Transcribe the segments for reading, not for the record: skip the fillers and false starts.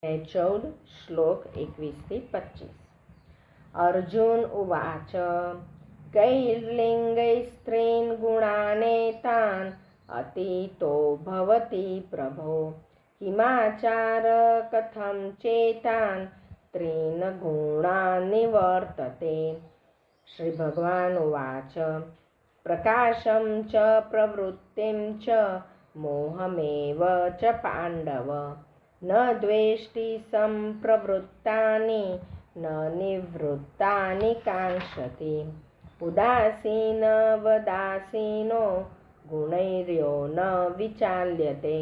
14 श्लोक 21-25। अर्जुन उवाच कैर्लिङ्गैस्त्रीन् गुणानेतान् अतीतो भवति प्रभो किमाचार कथं चेतान् त्रीन् गुणान् निवर्तते। श्री भगवान उवाच प्रकाशं च प्रवृत्तिं च मोहमेव च पाण्डव न द्वेष्टि सम्प्रवृत्तानि न निवृत्तानि काङ्क्षति। उदासीनवदासीनो गुणैर्यो न विचाल्यते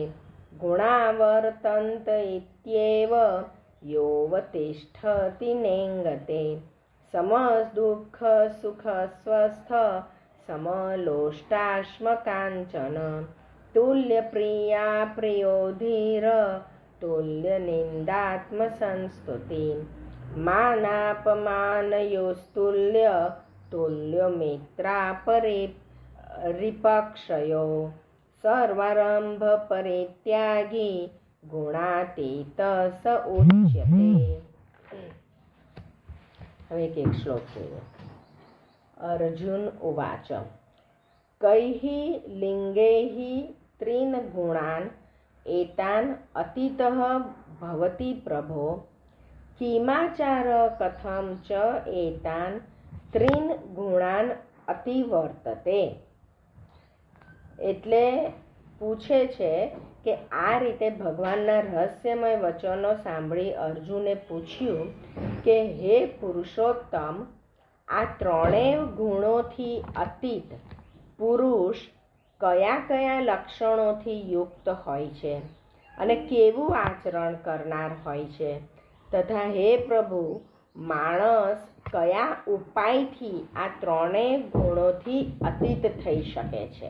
गुणावर्तन्त इत्येव योऽवतिष्ठति नेङ्गते। समदुःखसुखस्वस्थ समलोष्टाश्मकाञ्चन तुल्यप्रिया प्रियो धीर तुल्यनिन्दात्मसंस्तुति मानापमानयोस्तुल्य तुल्यमित्रापरिपक्षयो सर्वारम्भपरित्यागी गुणातीत स उच्यते। હવે એક શ્લોક જોઈએ। अर्जुन उवाच कैः लिङ्गैः त्रीन् गुणान् एतान् अतीतः भवति प्रभो किमाचार कथं च एतान् त्रीन् गुणान् अतिवर्तते। એટલે પૂછે છે કે આ રીતે ભગવાનના રહસ્યમય વચનો સાંભળી અર્જુને પૂછ્યું કે હે પુરુષોત્તમ, આ ત્રણેય ગુણોથી અતીત પુરુષ કયા કયા લક્ષણોથી યુક્ત હોય છે અને કેવું આચરણ કરનાર હોય છે, તથા હે પ્રભુ માણસ કયા ઉપાયથી આ ત્રણેય ગુણોથી અતીત થઈ શકે છે।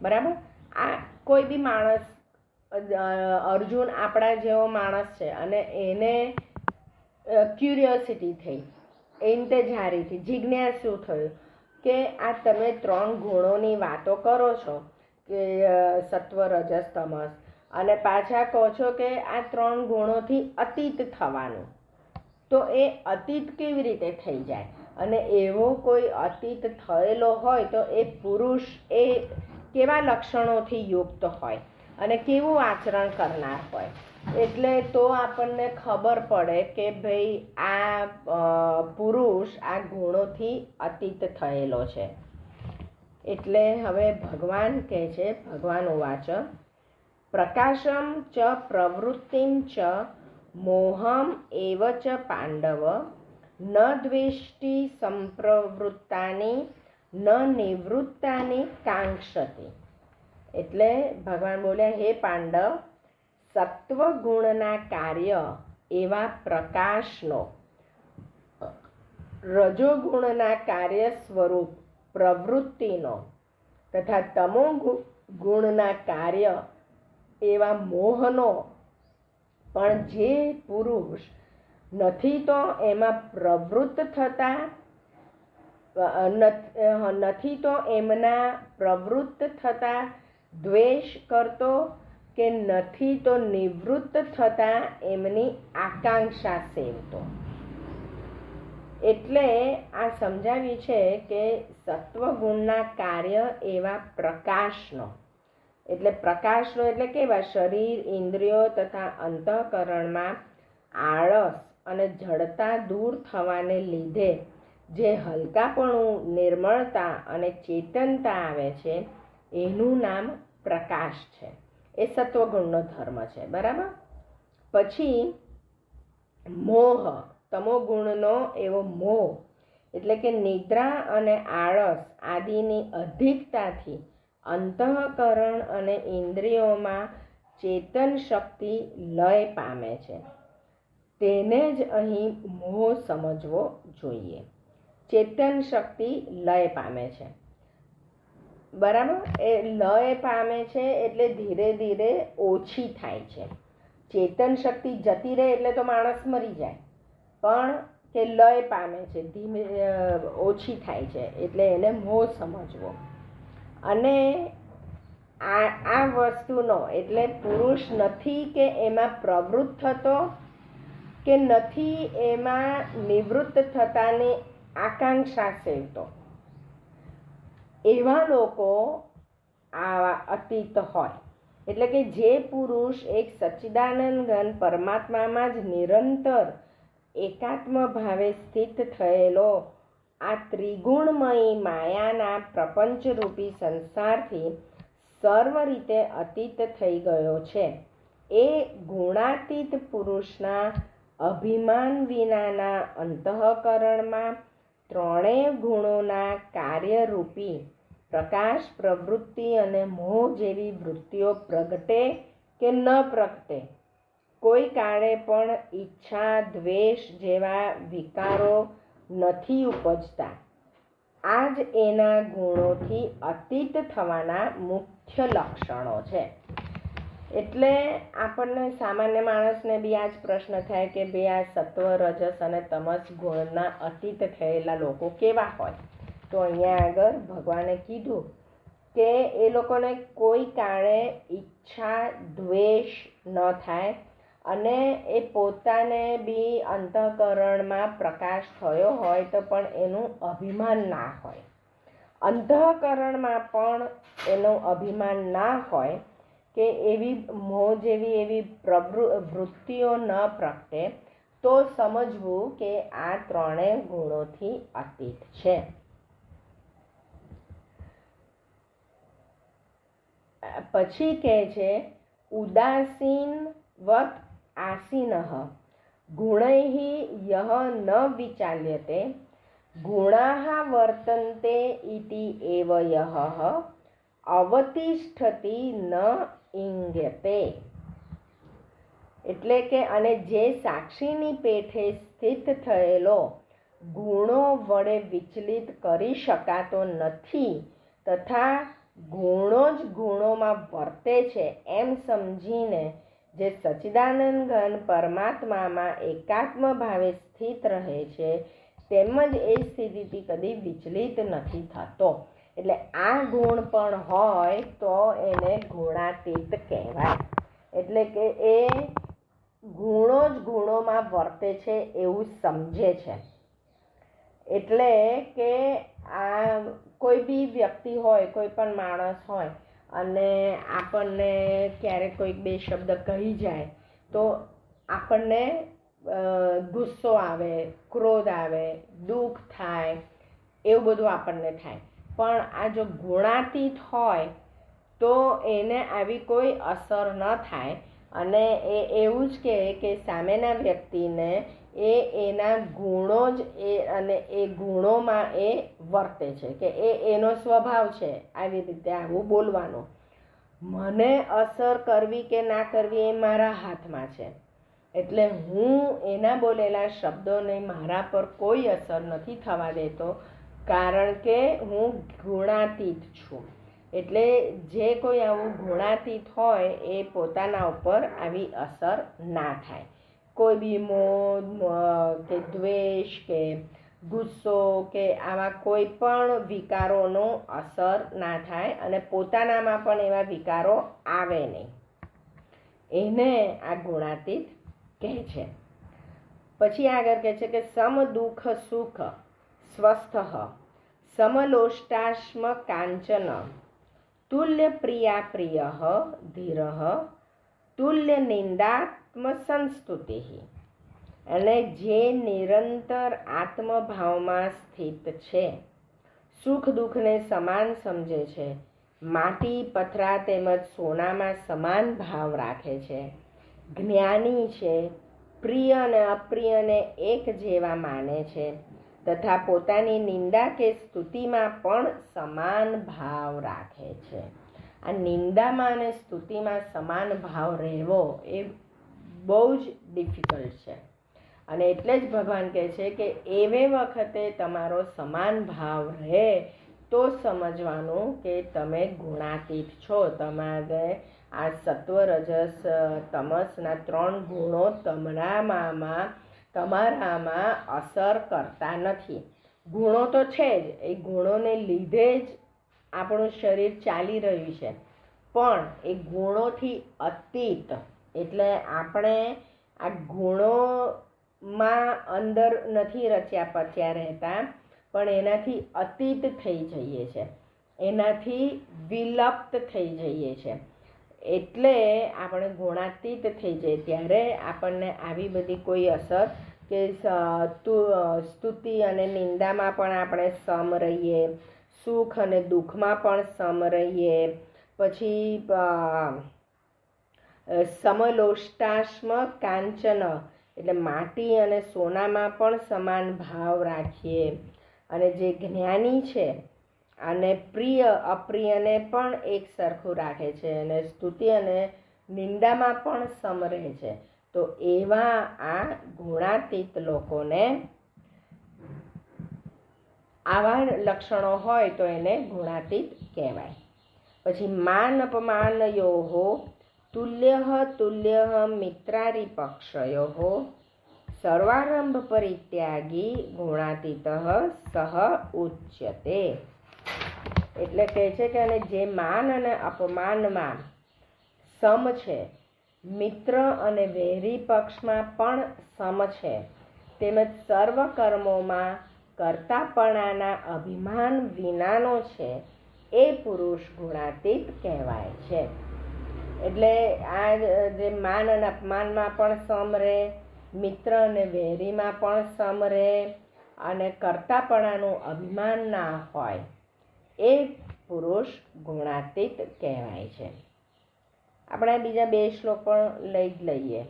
બરાબર, આ કોઈ બી માણસ, અર્જુન આપણા જેવો માણસ છે અને એને ક્યુરિયોસિટી થઈ, ઇંતજારીથી જિજ્ઞાસુ થયું કે આ તમે ત્રણ ગુણોની વાતો કરો છો કે સત્વ રજસ તમસ, અને પાછા કહો છો કે આ ત્રણ ગુણોથી અતીત થવાનું, તો એ અતીત કેવી રીતે થઈ જાય? અને એવો કોઈ અતીત થયેલો હોય તો એ પુરુષ એ કેવા લક્ષણોથી યુક્ત હોય અને કેવું આચરણ કરનાર હોય? એટલે તો આપણને ખબર પડે કે ભાઈ આ પુરુષ આ ગુણોથી અતીત થયેલો છે। એટલે હવે ભગવાન કહે છે, ભગવાન ઉવાચ પ્રકાશમ ચ પ્રવૃત્તિમ ચ મોહમ એવ ચ પાંડવ ન દ્વેષ્ટિ સંપ્રવૃત્તાની ન નિવૃત્તાની કાંક્ષતિ। એટલે ભગવાન બોલ્યા, હે પાંડવ, સત્વગુણના કાર્ય એવા પ્રકાશનો, રજોગુણના કાર્ય સ્વરૂપ પ્રવૃત્તિનો તથા તમો ગુણના કાર્ય એવા મોહનો પણ જે પુરુષ નથી તો એમાં પ્રવૃત્ત થતા, નથી તો એમના પ્રવૃત્ત થતા દ્વેષ કરતો કે નથી તો નિવૃત્ત થતા એમની આકાંક્ષા સેવતો। એટલે આ સમજાવ્યું છે કે સત્વગુણના કાર્ય એવા પ્રકાશનો, એટલે પ્રકાશનો એટલે કેવા? શરીર, ઇન્દ્રિયો તથા અંતઃકરણમાં આળસ અને જડતા દૂર થવાને લીધે જે હલકાપણું, નિર્મળતા અને ચેતનતા આવે છે એનું નામ પ્રકાશ છે। એ સત્વગુણનો ધર્મ છે। બરાબર, પછી મોહ, તમોગુણનો એવો મોહ એટલે કે નિદ્રા અને આળસ આદિની અધિકતાથી અંતઃકરણ અને ઇન્દ્રિયોમાં ચેતન શક્તિ લય પામે છે, તેને જ અહીં મોહ સમજવો જોઈએ। ચેતન શક્તિ લય પામે છે। બરાબર, એ લય પામે છે એટલે ધીરે ધીરે ઓછી થાય છે। ચેતન શક્તિ જતી રહે એટલે તો માણસ મરી જાય, પણ કે લય પામે છે, ધીમે ઓછી થાય છે, એટલે એને મોહ સમજવો। અને આ વસ્તુનો એટલે પુરુષ નથી કે એમાં પ્રવૃત્ત થતો કે નથી એમાં નિવૃત્ત થતાની આકાંક્ષા સેવતો, એવા લોકો આવા અતીત હોય. એટલે કે જે પુરુષ એક સચ્ચિદાનંદ ઘન પરમાત્મામાં જ નિરંતર એકાત્મ ભાવે સ્થિત થયેલો આ ત્રિગુણમયી માયાના પ્રપંચરૂપી સંસારથી સર્વ રીતે અતીત થઈ ગયો છે, એ ગુણાતીત પુરુષના અભિમાન વિનાના અંતઃકરણમાં ત્રણેય ગુણોના કાર્યરૂપી પ્રકાશ, પ્રવૃત્તિ અને મોહ જેવી વૃત્તિઓ પ્રગટે કે ન પ્રગટે, કોઈ કાળે પણ ઈચ્છા, દ્વેષ જેવા વિકારો નથી ઉપજતા. આ જ એના ગુણોથી અતીત થવાના મુખ્ય લક્ષણો છે. એટલે આપણને સામાન્ય માણસને બી આ જ પ્રશ્ન થાય કે બે આ સત્વ, રજસ અને તમસ ગુણના અતીત થયેલા લોકો કેવા હોય? તો અહીંયા આગળ ભગવાને કીધું કે એ લોકોને કોઈ કાળે ઈચ્છા, દ્વેષ ન થાય અને એ પોતાને બી અંતઃકરણમાં પ્રકાશ થયો હોય તો પણ એનું અભિમાન ના હોય, અંતઃકરણમાં પણ એનું અભિમાન ના હોય કે એવી મોહ જેવી એવી વૃત્તિઓ ન પ્રગટે, તો સમજવું કે આ ત્રણેય ગુણોથી અતીત છે. પછી કહે છે ઉદાસીનવત આસીનઃ ગુણૈઃ યઃ ન વિચાલ્યતે ગુણાઃ વર્તન્તે ઇતિ એવ યઃ અવતિષ્ઠતિ ન ઇંગ્યતે. એટલે કે અને જે સાક્ષીની પેઠે સ્થિત થયેલો ગુણો વડે વિચલિત કરી શકાતો નથી તથા ગુણો જ ગુણોમાં વર્તે છે એમ સમજીને જે સચ્ચિદાનંદ ઘન પરમાત્મામાં એકાત્મ ભાવે સ્થિત રહે છે તેમજ એ સ્થિતિથી કદી વિચલિત નથી થતો. એટલે આ ગુણ પણ હોય તો એને ગુણાતીત કહેવાય. એટલે કે એ ગુણો જ ગુણોમાં વર્તે છે એવું સમજે છે. એટલે કે આ કોઈ બી વ્યક્તિ હોય, કોઈ પણ માણસ હોય અને આપણને ક્યારેક કોઈક બે શબ્દ કહી જાય તો આપણને ગુસ્સો આવે, ક્રોધ આવે, દુઃખ થાય, એવું બધું આપણને થાય. પણ આ જો ગુણાતીત હોય તો એને આવી કોઈ અસર ન થાય અને એ એવું જ કહે કે સામેના વ્યક્તિને એના ગુણો જ અને એ ગુણોમાં એ વર્તે છે કે એનો સ્વભાવ છે આવી રીતે આવું બોલવાનું. મને અસર કરવી કે ના કરવી એ મારા હાથમાં છે. એટલે હું એના બોલેલા શબ્દોને મારા પર કોઈ અસર નથી થવા દેતો, કારણ કે હું ગુણાતીત છું. એટલે જે કોઈ આવું ગુણાતીત હોય એ પોતાના ઉપર આવી અસર ના થાય. કોઈ બી મોહ કે દ્વેષ કે ગુસ્સો કે આવા કોઈ પણ વિકારોનો અસર ના થાય અને પોતાનામાં પણ એવા વિકારો આવે નહીં. એને આ ગુણાતીત કહે છે. પછી આગળ કહે છે કે સમ દુઃખ સુખ સ્વસ્થ સમલોષ્ટાશ્મ કાંચન તુલ્ય પ્રિયા પ્રિય ધીર તુલ્ય નિંદાત્મ સંસ્તુતિ. અને જે નિરંતર આત્મભાવમાં સ્થિત છે, સુખ દુઃખને સમાન સમજે છે, માટી પથરા તેમજ સોનામાં સમાન ભાવ રાખે છે, જ્ઞાની છે, પ્રિય અને અપ્રિયને એક જેવા માને છે તથા પોતાની નિંદા કે સ્તુતિમાં પણ સમાન ભાવ રાખે છે. આ નિંદામાં અને સ્તુતિમાં સમાન ભાવ રહેવો એ બહુ જ ડિફિકલ્ટ છે. અને એટલે જ ભગવાન કહે છે કે એવે વખતે તમારો સમાન ભાવ રહે તો સમજવાનું કે તમે ગુણાતીત છો. તમારે આ સત્વ, રજસ, તમસના 3 ગુણો તમારામાં અસર કરતા નથી. ગુણો તો છે જ, એ ગુણોને લીધે જ આપણું શરીર ચાલી રહ્યું છે. પણ એ ગુણોથી અતીત, એટલે આપણે આ ગુણોમાં અંદર નથી રચ્યા પચ્યા રહેતા, પણ એનાથી અતીત થઈ જઈએ છે, એનાથી વિલપ્ત થઈ જઈએ છે. એટલે આપણે ગુણાતીત થઈ જઈએ ત્યારે આપણને આવી બધી કોઈ અસર કે સ્તુતિ અને નિંદામાં પણ આપણે સમ રહીએ, સુખ અને દુઃખમાં પણ સમ રહીએ, પછી સમલોષ્ટાશ્મ કાંચન એટલે માટી અને સોનામાં પણ સમાન ભાવ રાખીએ, અને જે જ્ઞાની છે અને પ્રિય અપ્રિયને પણ એક સરખું રાખે છે, અને સ્તુતિ અને નિંદામાં પણ સમ રહે છે. તો એવા આ ગુણાતીત લોકોને આવા લક્ષણો હોય તો એને ગુણાતીત કહેવાય. પછી માન અપમાનયોઃ તુલ્યઃ તુલ્યઃ મિત્રારિપક્ષયોઃ સર્વારંભ પરિત્યાગી ગુણાતીતઃ સહ ઉચ્યતે. એટલે કહે છે કે અને જે માન અને અપમાનમાં સમ છે, મિત્ર અને વૈરી પક્ષમાં પણ સમ છે, તેમજ સર્વ કર્મોમાં કર્તાપણાના અભિમાન વિનાનો છે, એ પુરુષ ગુણાતીત કહેવાય છે. એટલે આ જે માન અને અપમાનમાં પણ સમ રહે, મિત્ર અને વૈરીમાં પણ સમ રહે, અને કર્તાપણાનું અભિમાન ના હોય, એ પુરુષ ગુણાતીત કહેવાય છે. આપણે બીજા 2 શ્લોક પણ લઈ જ લઈએ.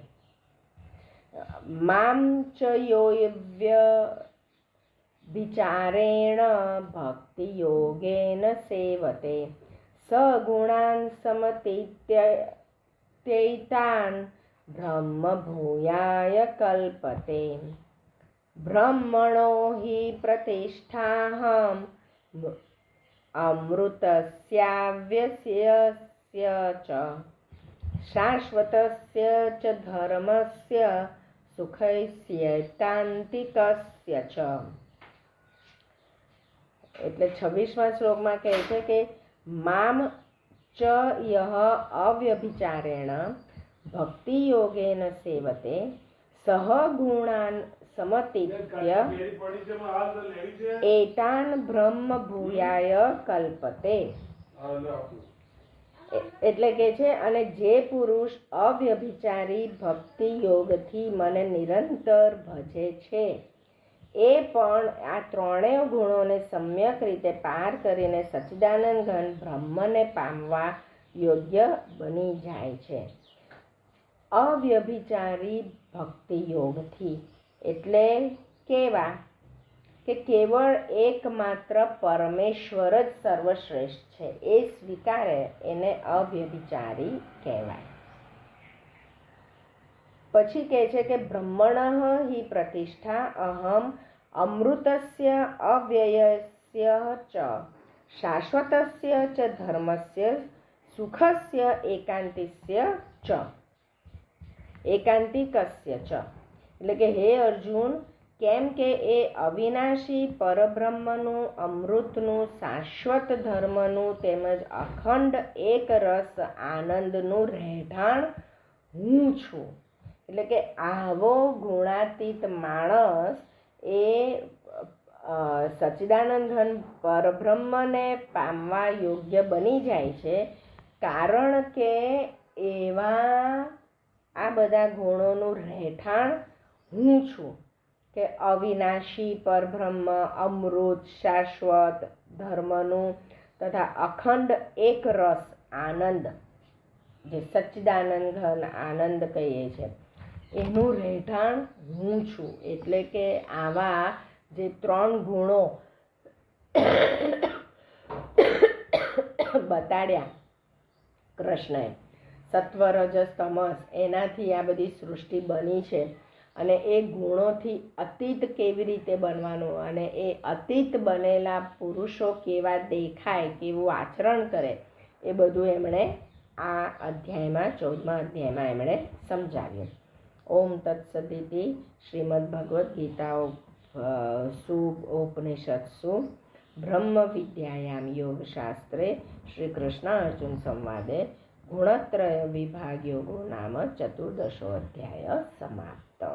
મામ ચ યોऽવ્યભિચારેણ ભક્તિ યોગેન સેવતે સગુણાન સમતીત્યૈતાન બ્રહ્મ ભૂયાય કલ્પતે. બ્રહ્મણો હિ પ્રતિષ્ઠાહમ અમૃતસ્યાવ્યસ્ય ચ શાશ્વતસ્ય ચ ધર્મસ્ય સુખસ્યૈકાંતિકસ્ય ચ. એટલે 26મા શ્લોકમાં કહે છે કે મામ ચ યઃ અવ્યભિચારેણ ભક્તિ યોગેન સેવતે સહ ગુણાન સમતીત્ય એતાન બ્રહ્મ ભૂયાય કલ્પતે. એટલે કે છે અને જે પુરુષ અવ્યભિચારી ભક્તિ યોગથી મને નિરંતર ભજે છે, એ પણ આ 3 ગુણોને સમ્યક રીતે પાર કરીને સચ્ચિદાનંદ ઘન બ્રહ્મને પામવા યોગ્ય બની જાય છે. અવ્યભિચારી ભક્તિ યોગથી એટલે કેવા કે કેવળ એકમાત્ર પરમેશ્વર જ સર્વશ્રેષ્ઠ છે, એ સ્વીકારે એને અવ્યભિચારી કહેવાય. પછી કહે છે કે બ્રહ્મણઃ હિ પ્રતિષ્ઠા અહમ અમૃતસ્ય અવ્યયસ્ય ચ શાશ્વતસ્ય ચ ધર્મસ્ય સુખસ્ય એકાંતિકસ્ય ચ. એટલે કે હે અર્જુન, કેમ કે એ અવિનાશી પરબ્રહ્મનું, અમૃતનું, શાશ્વત ધર્મનું તેમજ અખંડ એક રસ આનંદનું રહેઠાણ હું છું. એટલે કે આવો ગુણાતીત માણસ એ સચ્ચિદાનંદ ઘન પરબ્રહ્મને પામવા યોગ્ય બની જાય છે, કારણ કે એવા આ બધા ગુણોનું રહેઠાણ હું છું, કે અવિનાશી પરબ્રહ્મ, અમૃત, શાશ્વત ધર્મનું તથા અખંડ એક રસ આનંદ, જે સચ્ચિદાનંદ ઘન આનંદ કહીએ છીએ, એનું રહેઠાણ હું છું. એટલે કે આવા જે 3 ગુણો બતાડ્યા કૃષ્ણએ, સત્વ રજસ તમસ, એનાથી આ બધી સૃષ્ટિ બની છે, અને એ ગુણોથી અતીત કેવી રીતે બનવાનું, અને એ અતીત બનેલા પુરુષો કેવા દેખાય, કેવું આચરણ કરે, એ બધું એમણે આ અધ્યાયમાં 14મા અધ્યાયમાં એમણે સમજાવ્યું. ઓમ તત્સદિતિ શ્રીમદ્ ભગવદ્ ગીતા ઉપનિષત્સુ બ્રહ્મ વિદ્યાયામ યોગશાસ્ત્રે શ્રી કૃષ્ણ અર્જુન સંવાદે ગુણત્રય વિભાગ યોગો નામ ચતુર્દશોऽધ્યાય સમાપ્ત.